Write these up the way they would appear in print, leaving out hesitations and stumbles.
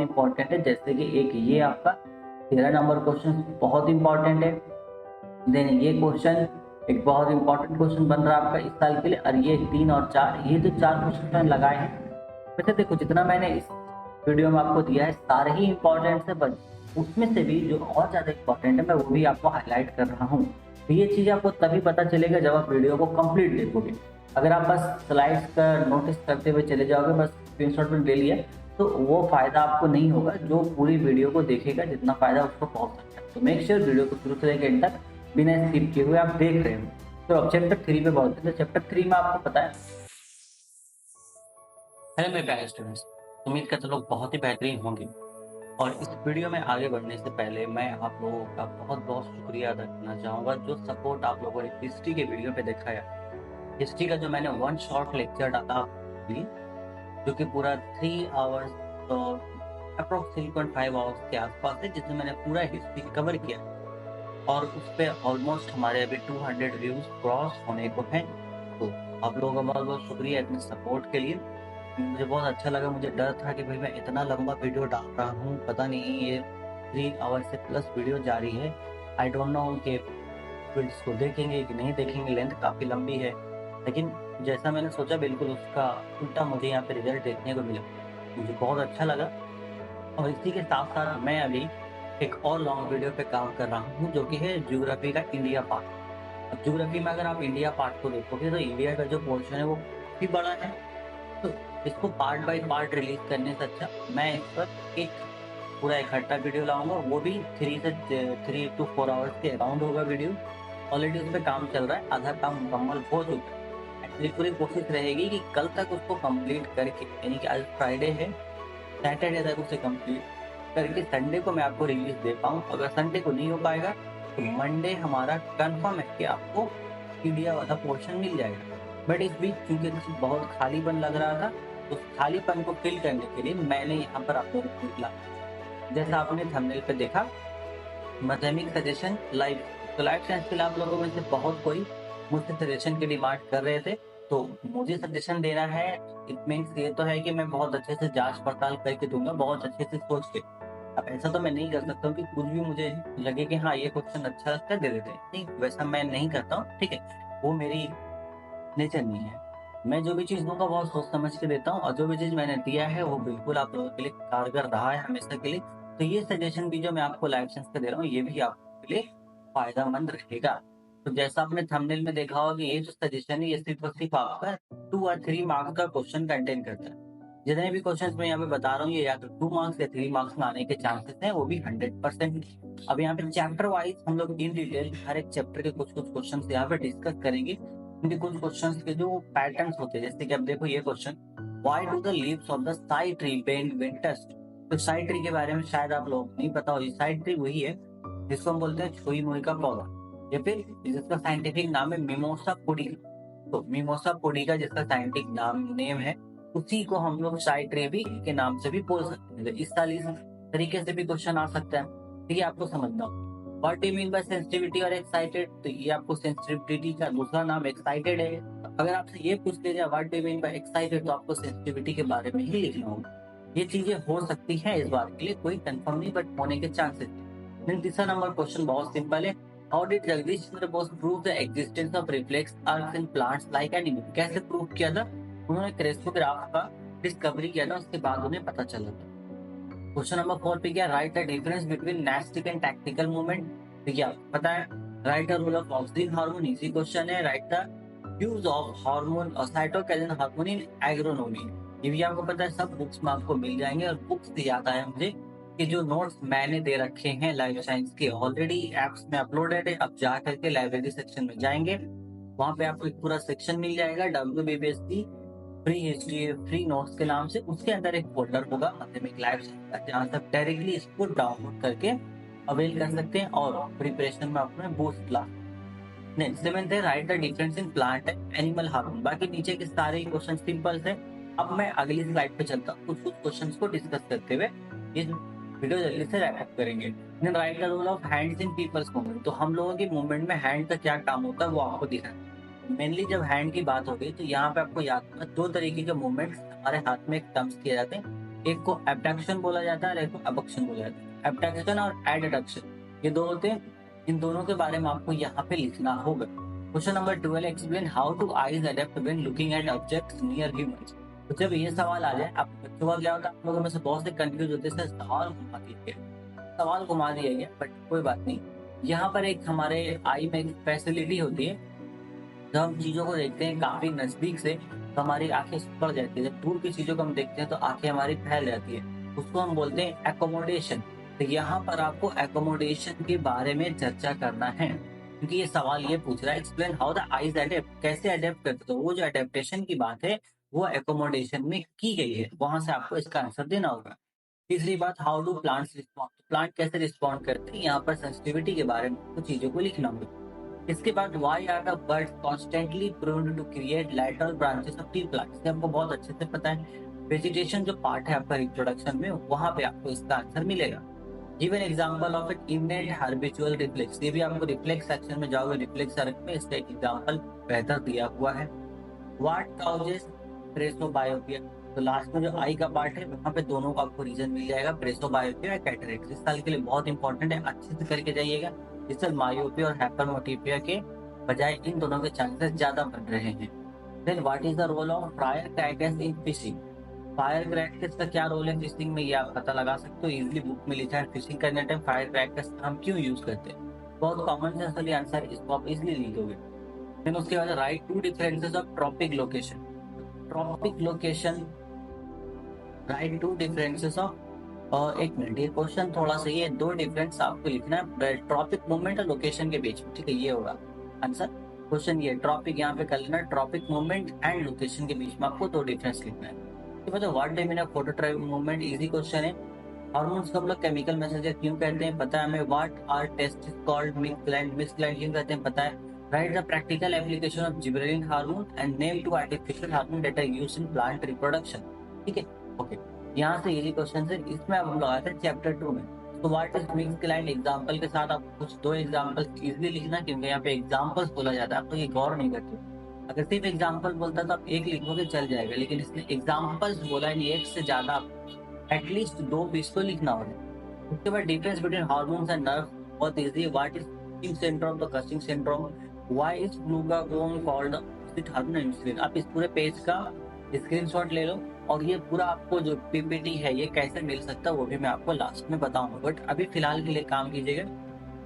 Important है। जैसे कि एक ये आपका 13 नंबर क्वेश्चन बहुत इंपॉर्टेंट है। देन ये क्वेश्चन एक बहुत इंपॉर्टेंट क्वेश्चन बन रहा है आपका इस साल के लिए। और ये 3 और 4, ये जो 4 क्वेश्चन मैंने लगाए हैं, वैसे देखो जितना मैंने इस वीडियो में आपको दिया है सारे ही इंपॉर्टेंट है, बट उसमें से भी जो और ज़्यादा इंपॉर्टेंट है मैं वो भी आपको हाईलाइट कर रहा हूँ। तो ये चीज़ आपको तभी पता चलेगा जब आप वीडियो को कंप्लीट देखोगे। अगर आप बस स्लाइड्स का नोटिस करते हुए चले जाओगे, बस स्क्रीनशॉट में ले लिया, तो वो फ़ायदा आपको नहीं होगा। जो पूरी वीडियो को देखेगा जितना फ़ायदा उसको पहुँच सकता है। तो मेक श्योर वीडियो को शुरू से लेकर एंड तक बिना स्किप किए हुए आप देख रहे हो। तो अब चैप्टर 3 पे बढ़ते हैं। तो चैप्टर 3 में आपको पता है, हेलो मेरे प्यारे स्टूडेंट्स, उम्मीद करते लोग बहुत ही बेहतरीन होंगे। और इस वीडियो में आगे बढ़ने से पहले मैं आप लोगों का बहुत बहुत शुक्रिया अदा करना चाहूँगा जो सपोर्ट आप लोगों ने हिस्ट्री के वीडियो पे दिखाया। हिस्ट्री का जो मैंने वन शॉट लेक्चर डाला आपके, जो कि पूरा 3 आवर्स और अप्रोक्स 3.5 आवर्स के आसपास है, जिसमें मैंने पूरा हिस्ट्री कवर किया और उस पर ऑलमोस्ट हमारे अभी 200 व्यूज क्रॉस होने को हैं। तो आप लोगों का बहुत बहुत शुक्रिया इतने सपोर्ट के लिए। मुझे बहुत अच्छा लगा। मुझे डर था कि भाई मैं इतना लंबा वीडियो डाल रहा हूँ, पता नहीं ये 3 आवर से प्लस वीडियो जारी है। आई डोंट नो कि इसको देखेंगे कि नहीं देखेंगे, लेंथ काफ़ी लंबी है। लेकिन जैसा मैंने सोचा बिल्कुल उसका उल्टा मुझे यहाँ पे रिजल्ट देखने को मिला। मुझे बहुत अच्छा लगा। और इसी के साथ साथ मैं अभी एक और लॉन्ग वीडियो पे काम कर रहा हूँ, जो कि है ज्योग्राफी का इंडिया पार्ट। अब ज्योग्राफी में अगर आप इंडिया पार्ट को देखोगे तो इंडिया का जो पोर्शन है वो काफ़ी बड़ा है। तो इसको पार्ट बाय पार्ट रिलीज करने से अच्छा मैं इस पर एक पूरा इकट्ठा वीडियो लाऊंगा। वो भी 3 to 4 आवर्स के अराउंड होगा वीडियो। ऑलरेडी उस पर काम चल रहा है, आधा काम मुकम्मल हो चुका है। एक्चुअली पूरी कोशिश रहेगी कि कल तक उसको कंप्लीट करके, यानी कि आज फ्राइडे है, सैटरडे तक उसे कंप्लीट करके संडे को मैं आपको रिलीज दे पाऊँ। अगर संडे को नहीं हो पाएगा तो मंडे हमारा कंफर्म है कि आपको इंडिया वाला पोर्शन मिल जाएगा। बट इस बीच चूंकि बहुत खालीपन लग रहा था, उस खालीपन को फिल करने के लिए मैंने यहाँ पर आपको निकला, जैसा आपने थंबनेल पे देखा, माध्यमिक सजेशन लाइव। तो लाइव साइंस के लिए आप लोगों में से बहुत कोई मुझसे सजेशन की डिमांड कर रहे थे। तो मुझे सजेशन देना है, इट मीन्स ये तो है कि मैं बहुत अच्छे से जांच पड़ताल करके दूंगा, बहुत अच्छे से सोच के। अब ऐसा तो मैं नहीं कर सकता हूँ कि कुछ भी मुझे लगे कि हाँ ये क्वेश्चन अच्छा लगता है दे देते हैं, नहीं वैसा मैं नहीं करता हूँ, ठीक है। वो मेरी नेचर नहीं है। मैं जो भी चीज़ दूँगा बहुत सोच समझ के देता हूँ, और जो भी चीज़ मैंने दिया है वो बिल्कुल आप लोगों के लिए कारगर रहा है हमेशा के लिए। तो ये सजेशन भी जो मैं आपको लाइव सेंस पे दे रहा हूँ, ये भी आपके लिए फ़ायदेमंद रहेगा। तो जैसा आपने थंबनेल में देखा होगा कि ये जो सजेशन है ये सिर्फ़ और सिर्फ़ आपका 2 और 3 मार्क्स का क्वेश्चन कंटेन करता है। जितने भी क्वेश्चंस मैं यहाँ पे बता रहा हूँ ये या तो 2 मार्क्स या 3 मार्क्स में आने के चांसेस हैं, वो भी 100%। अब यहाँ पे चैप्टर वाइज़ हम लोग इन डिटेल हर एक चैप्टर के कुछ-कुछ क्वेश्चंस यहाँ पे डिस्कस करेंगे। क्योंकि कुछ क्वेश्चंस के जो पैटर्न्स होते हैं, जैसे कि अब देखो ये question, why do the leaves of the side tree bend when touched. तो साइड ट्री के बारे में शायद आप लोगों को नहीं पता हो। साइड ट्री वही है जिसको हम बोलते हैं छुई मुई का पौधा, या फिर जिसका साइंटिफिक नाम है मिमोसा पुडिका। तो मिमोसा पुडिका जिसका साइंटिफिक नेम है, उसी को हम लोग साइड ट्री भी के नाम से भी बोल सकते हैं। तो इस साल इस तरीके से भी क्वेश्चन आ सकता है, ठीक है, आपको समझना हो। What do you mean bye sensitivity और एक्साइटेड, तो ये आपको सेंसिटिविटी का दूसरा नाम एक्साइटेड है। अगर आपसे ये पूछ लिया जाए what do you mean bye excited, तो आपको सेंसिटिविटी के बारे में ही लिखना होगा। ये चीजें हो सकती हैं इस बार के लिए, कोई कंफर्म नहीं, बट होने के चांसेस है। फिर तीसरा नंबर क्वेश्चन बहुत सिंपल है। How did Jagdish Chandra Bose prove the existence of reflex arcs in plants like animal. कैसे प्रूव किया था? उन्होंने क्रेस्कोग्राफ का डिस्कवरी किया था, उसके बाद उन्हें पता चला था। क्वेश्चन नंबर 4 पे क्या, write the difference between nastic and tactical movement. तो क्या पता है, write the role of oxygen hormone, easy question है। Write the use of hormone और साइटोकिनिन हार्मोन इन एग्रोनॉमी, ये भी आपको पता है। सब बुक्स में आपको मिल जाएंगे। और बुक्स से याद आया मुझे कि जो नोट्स मैंने दे रखे हैं लाइफ साइंस के ऑलरेडी एप्स में अपलोडेड है। अब जा करके लाइब्रेरी सेक्शन में जाएंगे, वहां पे आपको एक पूरा सेक्शन मिल जाएगा WBBSC free history free notes के नाम से। उसके अंदर एक फोल्डर होगा माध्यमिक लाइव साइंस का, जहाँ से डायरेक्टली इसको डाउनलोड करके अवेल कर सकते हैं और प्रिपरेशन में अपने बूस्ट ला। नेक्स्ट सेवेंथ है, write the difference in plant and animal hormone. बाकी नीचे के सारे क्वेश्चन सिंपल है। अब मैं अगली स्लाइड पे चलता हूँ, कुछ कुछ क्वेश्चन को डिस्कस करते हुए इस वीडियो जल्दी से रैप अप करेंगे। Then write the role of hands in people's movement. तो हम लोगों के मूवमेंट में हैंड का क्या काम होता है वो आपको दिखाना है। मेनली जब हैंड की बात हो गई तो यहाँ पे आपको याद होगा 2 तरीके के मूवमेंट्स हमारे हाथ में टर्म्स किए जाते हैं। एक को एबडक्शन बोला जाता है और एक को अबडक्शन बोला जाता है। एबडक्शन और एडडक्शन ये दो होते हैं। इन दोनों के बारे में आपको यहाँ पे लिखना होगा। Question number 12, explain how two eyes adapt when looking at objects near humans. तो जब ये सवाल आ जाए, आप बच्चों का क्या होता है, आप लोगों में से बहुत से कंफ्यूज होते हैं, सर सवाल घुमा दिया गया, बट कोई बात नहीं। यहाँ पर एक हमारे आई में एक फैसिलिटी होती है, जब हम चीजों को देखते हैं काफी नजदीक से तो हमारी आंखें सिकुड़ जाती है। जब दूर की चीजों को हम देखते हैं तो आंखें हमारी फैल जाती है, उसको हम बोलते हैं एकोमोडेशन। तो यहाँ पर आपको एकोमोडेशन के बारे में चर्चा करना है, क्योंकि ये सवाल ये पूछ रहा है explain how the eyes adapt, कैसे अडेप्ट करते। तो वो जो अडेप्टेशन की बात है वो एकोमोडेशन में की गई है, वहां से आपको इसका आंसर देना होगा। तीसरी बात, how do plants respond, plant कैसे रिस्पॉन्ड करते हैं, यहाँ पर सेंसिटिविटी के बारे में कुछ चीजों को लिखना होगा। इसके बाद why are the birds constantly prone to create lateral branches of tree plants, ये हमको बहुत अच्छे से पता है। वेजिटेशन जो पार्ट है आपका रिप्रोडक्शन में, वहां पे आपको इसका आंसर मिलेगा। Give an example of N इनेट habitual reflex, ये भी आपको रिफ्लेक्स सेक्शन में जाओगे, रिफ्लेक्स सर्क में इसका एक एग्जांपल बेहतर दिया हुआ है। व्हाट काउजेस प्रेसोबायोपिया, तो लास्ट में जो आई का पार्ट है वहां पे दोनों का आपको रीजन मिल जाएगा, प्रेसोबायोपिया या कैटरेक्ट। इस साल के लिए बहुत इंपॉर्टेंट है, अच्छे से करके जाइएगा। इससे मायोपिया और हाइपरमोटिपिया के बजाय इन दोनों के चांसेस ज्यादा बढ़ रहे हैं। Then what is the role of fire crackers in fishing, fire crackers का क्या रोल है फिशिंग में, ये आप पता लगा सकते हो। इजीली बुक में लिखा है, फिशिंग करने टाइम फायर क्रैकर्स हम क्यों यूज करते हैं, बहुत कॉमन सेंस वाली आंसर, इसको आप इजीली लिखोगे। देन उसके बाद write two differences of tropic location, tropic location, write two differences of, एक मिनट, ये क्वेश्चन थोड़ा सा, ये दो डिफरेंस आपको लिखना है ट्रॉपिक मूवमेंट और लोकेशन के बीच में, ठीक है, ये होगा आंसर। क्वेश्चन ये ट्रॉपिक यहाँ पे कर लेना, ट्रॉपिक मूवमेंट एंड लोकेशन के बीच में आपको दो डिफरेंस लिखना है। तो मतलब what do mean photo traffic movement, easy question है। हार्मोन्स को हम लोग केमिकल मैसेंजर क्यों कहते हैं पता है हमें। What are test called milk gland, milk gland क्यों कहते हैं पता है। Write the practical application of gibberellin hormone and name two artificial hormone that are used in plant reproduction, ठीक है, ओके। यहाँ से इजी क्वेश्चन है, इसमें अब हम लोग आते हैं चैप्टर 2 में। तो what is mix gland, example के साथ आप कुछ दो एग्जांपल इजीली लिखना, क्योंकि यहाँ पे एग्जांपल्स बोला जाता है, आप तो ये गौर नहीं करते। अगर सिर्फ एग्जांपल बोलता तो आप एक लिखोगे चल जाएगा, लेकिन इसने एग्जांपल्स बोला है, एक से ज्यादा एटलीस्ट दो पीस तो लिखना होगा। उसके बाद difference between hormones and nerve, बहुत easy. What is Cushing syndrome, तो Cushing syndrome, why is glucagon called opposite hormone insulin. आप इस पूरे पेज का स्क्रीनशॉट ले लो, और ये पूरा आपको जो पीपीटी है ये कैसे मिल सकता है वो भी मैं आपको लास्ट में बताऊंगा, बट अभी फिलहाल के लिए काम कीजिएगा।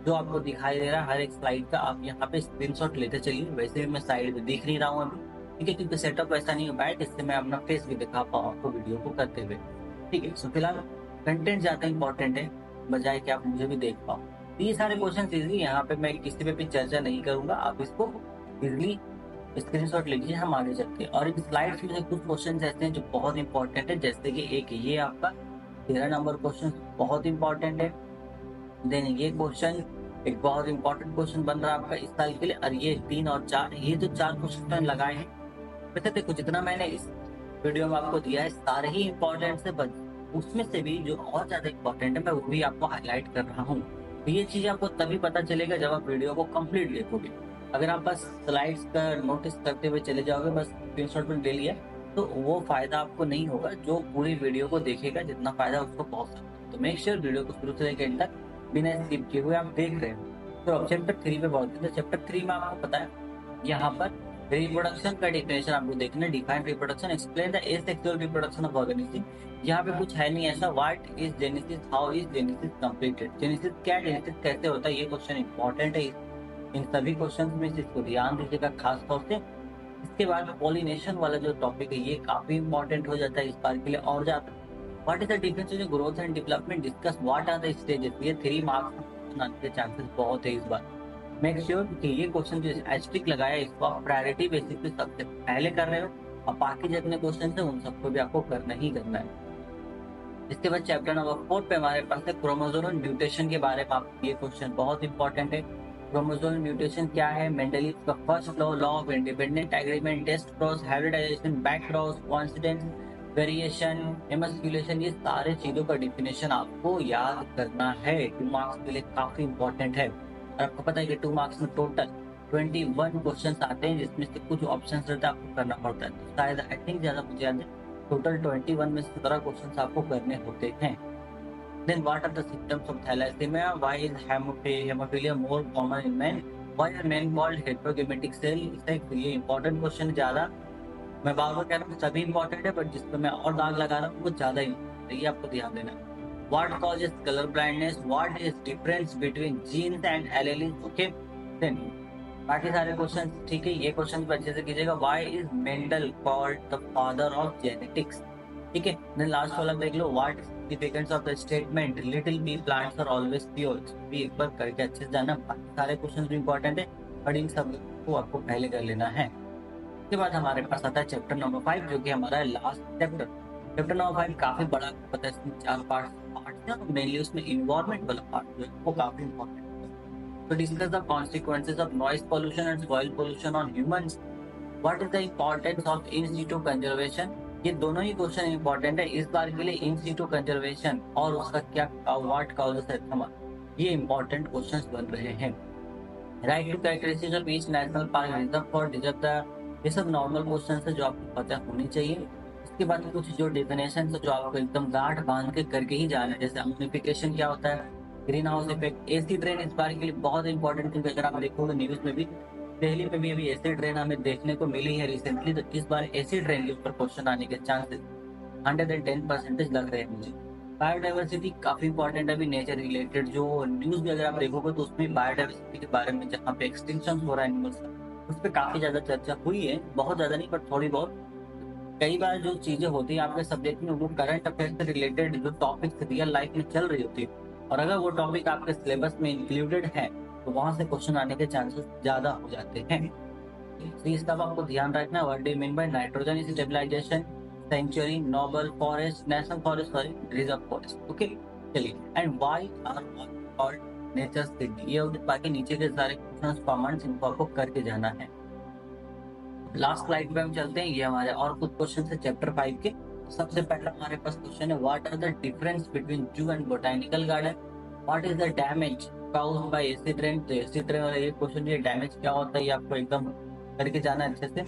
जो आपको दिखाई दे रहा है हर एक स्लाइड का आप यहाँ पे स्क्रीनशॉट लेते चलिए। वैसे भी मैं साइड में दिख नहीं रहा हूँ अभी, ठीक है, क्योंकि सेटअप ऐसा नहीं हो पाया जिससे मैं अपना फेस भी दिखा पाऊँ आपको वीडियो को करते हुए, ठीक है। सो फिलहाल कंटेंट ज्यादा इंपॉर्टेंट है बजाय कि आप मुझे भी देख पाओ। ये सारे क्वेश्चन इजली, यहाँ पे मैं किसी पे भी चर्चा नहीं करूंगा, आप इसको इजली स्क्रीनशॉट लीजिए, हम आगे चलते हैं। और इन स्लाइड्स में से कुछ क्वेश्चन ऐसे हैं जो बहुत इंपॉर्टेंट है, जैसे कि एक ये आपका 13 नंबर क्वेश्चन बहुत इंपॉर्टेंट है। देन ये क्वेश्चन एक बहुत इंपॉर्टेंट क्वेश्चन बन रहा है आपका इस साल के लिए, और ये 3 और 4, ये जो 4 क्वेश्चन मैंने लगाए हैं, वैसे देखो जितना मैंने इस वीडियो में आपको दिया है सारे ही इंपॉर्टेंट है, बट उसमें से भी जो और ज्यादा इंपॉर्टेंट है मैं वो भी आपको हाईलाइट कर रहा हूँ। तो ये चीज आपको तभी पता चलेगा जब आप वीडियो को कंप्लीट देखोगे। अगर आप बस स्लाइड्स का नोटिस करते हुए चले जाओगे, बस स्क्रीनशॉट में ले लिया, तो वो फायदा आपको नहीं होगा। जो पूरी वीडियो को देखेगा जितना फायदा उसको पहुंच सकता है। तो मेक श्योर वीडियो को शुरू से लेकर एंड तक बिना स्किप किए हुए आप देख रहे हो। तो अब चैप्टर 3 पे बढ़ते हैं। चैप्टर 3 में आपको पता है यहाँ पर रिप्रोडक्शन का डेफिनेशन आपको देखना, define reproduction, explain the asexual reproduction of organism. यहाँ पे कुछ है नहीं ऐसा। What is genesis, how is genesis completed, genesis क्या, जेनेसिस कैसे होता है, ये क्वेश्चन इंपॉर्टेंट है। इन सभी क्वेश्चंस में से इसको ध्यान दीजिएगा खास तौर से। इसके बाद पॉलिनेशन वाला जो टॉपिक है ये काफी इंपॉर्टेंट हो जाता है इस बार के लिए और ज्यादा। What is the difference between growth and development, discuss what are the stages, ये 3 मार्क्स आने के चांसेस बहुत है इस बार। मेक श्योर कि ये क्वेश्चन जो एस्ट्रिक लगाया है इसको आप प्रायोरिटी बेसिस पे सबसे पहले कर रहे हो, और बाकी जितने क्वेश्चन है उन सबको भी आपको करना ही करना है। इसके बाद चैप्टर नंबर 4 पे हमारे पास है क्रोमोसोमल म्यूटेशन के बारे में। आप ये क्वेश्चन बहुत इंपॉर्टेंट है। क्रोमोसोमल म्यूटेशन क्या है, मेंडलीव का first law, law of independent agreement, test cross, hybridization, back cross, coincidence, variation, emasculation, ये सारे चीजों का डिफिनेशन आपको याद करना है। 2 मार्क्स के लिए काफी इंपॉर्टेंट है। और आपको पता है कि 2 मार्क्स में टोटल 21 क्वेश्चन आते हैं, जिसमें से कुछ ऑप्शन रहता है आपको करना पड़ता है। तो शायद आई थिंक ज्यादा मुझे याद है टोटल 21 में से 17 क्वेश्चन आपको करने होते हैं। Then what are the symptoms of thalassemia? Why is hemophilia more common in men? Why are men called heterogametic cell? ये important question ज्यादा मैं बार बार कह रहा हूँ सभी इंपॉर्टेंट है, बट जिस पे मैं और दाग लगा रहा हूँ वो ज्यादा इंपॉर्टेंट है, ये आपको ध्यान देना है। What causes color blindness? What is difference between genes and alleles? Okay, then बाकी सारे क्वेश्चन ठीक है, ये क्वेश्चन भी अच्छे से कीजिएगा। Why is Mendel called the father of genetics? ठीक है, देन लास्ट वाला देख लो। What is significance of the statement little bee plants are always pure? भी एक बार करके अच्छे से जाना। बाकी सारे क्वेश्चन भी इंपॉर्टेंट है, बट इन सब को आपको पहले कर लेना है। उसके बाद हमारे पास आता है चैप्टर नंबर 5, जो कि हमारा लास्ट चैप्टर। चैप्टर नंबर 5 काफी बड़ा, पता है इसमें 4 पार्ट है, मेनली उसमें इन्वायरमेंट वाला पार्ट जो है वो काफी इंपॉर्टेंट है। तो discuss the consequences of noise pollution and soil pollution on humans. What is the importance of in situ conservation? ये दोनों ही क्वेश्चन इंपॉर्टेंट है इस बार के लिए। इन सीटू कंजर्वेशन और उसका क्या व्हाट कॉजेस है, ये इंपॉर्टेंट क्वेश्चंस बन रहे हैं। Right to characteristics of each national park reserve for deserve the, ये सब नॉर्मल क्वेश्चन है जो आपको पता होनी चाहिए। इसके बाद कुछ जो डेफिनेशन है जो आपको एकदम गांठ बांध के करके ही जाना है, जैसे अम्निफिकेशन क्या होता है, green house effect, acid rain इस बार के लिए बहुत इंपॉर्टेंट, क्योंकि अगर आप देखोगे न्यूज में भी दिल्ली में भी अभी एसिड रेन हमें देखने को मिली है रिसेंटली, तो इस बार एसिड रेन के ऊपर क्वेश्चन आने के चांसेस 110% लग रहे हैं मुझे। बायोडाइवर्सिटी काफी इंपॉर्टेंट है, अभी नेचर रिलेटेड जो न्यूज भी अगर आप देखोगे तो उसमें बायोडाइवर्सिटी के बारे में, जहाँ पे एक्सटिंक्शन हो रहा है एनिमल्स का, उस पर काफी ज्यादा चर्चा हुई है, बहुत ज्यादा नहीं बट थोड़ी बहुत। कई बार जो चीजें होती है आपके सब्जेक्ट में वो करंट अफेयर से रिलेटेड जो टॉपिक्स रियल लाइफ में चल रही होती है, और अगर वो टॉपिक आपके सिलेबस में इंक्लूडेड है तो वहां से क्वेश्चन आने के चांसेस ज्यादा हो जाते हैं। तो इसका आपको ध्यान रखना। What do you mean by nitrogen stabilization, sanctuary, noble forest, national forest, sorry reserve forest. Okay, चलिए। And why are called nature city, ये बाकी नीचे के सारे क्वेश्चंस कमेंट्स इनको आपको करके जाना है। लास्ट स्लाइड पे हम चलते हैं, ये हमारे और कुछ क्वेश्चन है चैप्टर 5 के। सबसे पहला हमारे पास क्वेश्चन है, what are the difference between zoo and botanical garden? What is the damage caused by acid rain? तो एसिड रेन वाला ये क्वेश्चन, ये डैमेज क्या होता है ये आपको एकदम करके जाना है अच्छे से।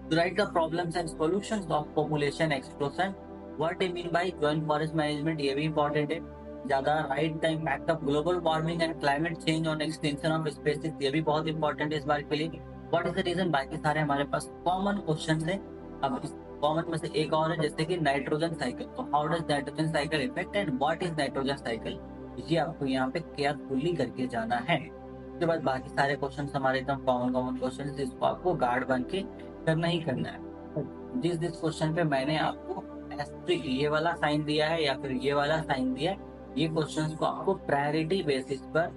To write the problems and solutions of population explosion. What do you mean by joint forest management? ये भी important है ज्यादा। Write the impact of global warming and climate change on extinction of species, ये भी बहुत important है इस बार के लिए। What is the reason? बाकी सारे हमारे पास कॉमन क्वेश्चन है। अब इस कॉमन में से एक और है, जैसे कि नाइट्रोजन साइकिल। तो how does nitrogen cycle effect and what is nitrogen cycle, ये आपको यहाँ पे केयरफुली करके जाना है। उसके बाद बाकी सारे क्वेश्चन हमारे एकदम कॉमन क्वेश्चन, जिसको आपको गार्ड बन के करना ही करना है। जिस क्वेश्चन पे मैंने आपको एस्ट्रिक ये वाला साइन दिया है या फिर ये वाला साइन दिया है, ये क्वेश्चंस को आपको प्रायोरिटी बेसिस पर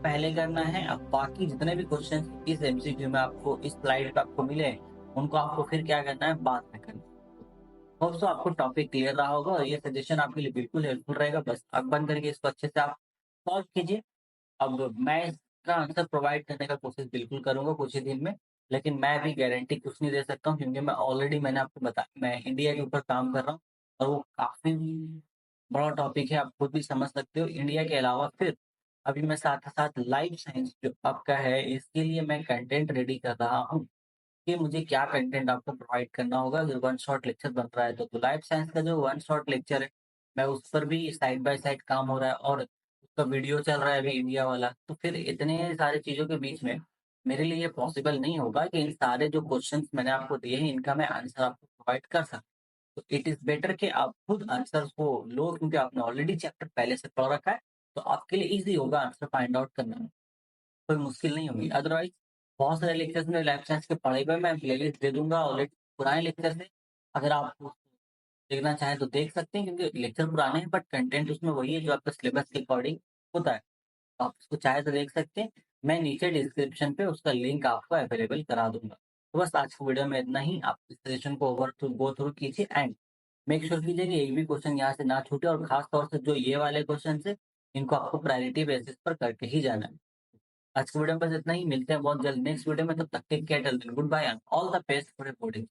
पहले करना है। अब बाकी जितने भी क्वेश्चंस इस एमसीक्यू में आपको इस स्लाइड पे आपको मिले, उनको आपको फिर क्या करना है, बाद में करना है। होप सो आपको टॉपिक क्लियर रहा होगा और ये सजेशन आपके लिए बिल्कुल हेल्पफुल रहेगा। बस आंख बंद करके इसको अच्छे से आप सॉल्व कीजिए। अब मैं इसका आंसर प्रोवाइड करने का कोशिश बिल्कुल करूंगा कुछ ही दिन में, लेकिन मैं भी गारंटी कुछ नहीं दे सकता हूँ, क्योंकि मैं ऑलरेडी मैंने आपको बताया मैं इंडिया के ऊपर काम कर रहा हूँ, और वो काफी बड़ा टॉपिक है, आप खुद भी समझ सकते हो। इंडिया के अलावा फिर अभी मैं साथ साथ लाइफ साइंस जो आपका है, इसके लिए मैं कंटेंट रेडी कर रहा हूँ कि मुझे क्या कंटेंट आपको प्रोवाइड करना होगा। अगर वन शॉट लेक्चर बन रहा है तो लाइफ साइंस का जो वन शॉट लेक्चर है, मैं उस पर भी साइड बाय साइड काम हो रहा है, और उसका वीडियो चल रहा है अभी इंडिया वाला। तो फिर इतने सारी चीजों के बीच में मेरे लिए ये पॉसिबल नहीं होगा कि इन सारे जो क्वेश्चंस मैंने आपको दिए हैं इनका मैं आंसर आपको प्रोवाइड कर सकूं। तो इट इज बेटर कि आप खुद आंसर को लो, क्योंकि आपने ऑलरेडी चैप्टर पहले से पढ़ रखा है, तो आपके लिए इजी होगा आंसर फाइंड आउट करना में, कोई मुश्किल नहीं होगी। अदरवाइज बहुत सारे लेक्चर्स में लाइफ साइंस के पढ़े हुए मैं प्लेलिस्ट दे दूंगा ऑलरेडी पुराने लेक्चर से, अगर आप देखना चाहें तो देख सकते हैं, क्योंकि लेक्चर पुराने हैं बट कंटेंट उसमें वही है जो आपका सिलेबस के अकॉर्डिंग होता है। तो आप उसको चाहे तो देख सकते हैं, मैं नीचे डिस्क्रिप्शन पे उसका लिंक आपको अवेलेबल करा दूंगा। तो बस आज की वीडियो में इतना ही। आप इस सेशन को ओवर थ्रू गो थ्रू कीजिए एंड मेक श्योर कीजिए कि एक भी क्वेश्चन यहाँ से ना छूटे, और खास तौर से जो ये वाले क्वेश्चन है इनको आपको प्रायोरिटी बेसिस पर करके ही जाना है। आज की वीडियो में बस इतना ही, मिलते हैं बहुत जल्द नेक्स्ट वीडियो में, तब तक take care, till then goodbye and all the best for your coding.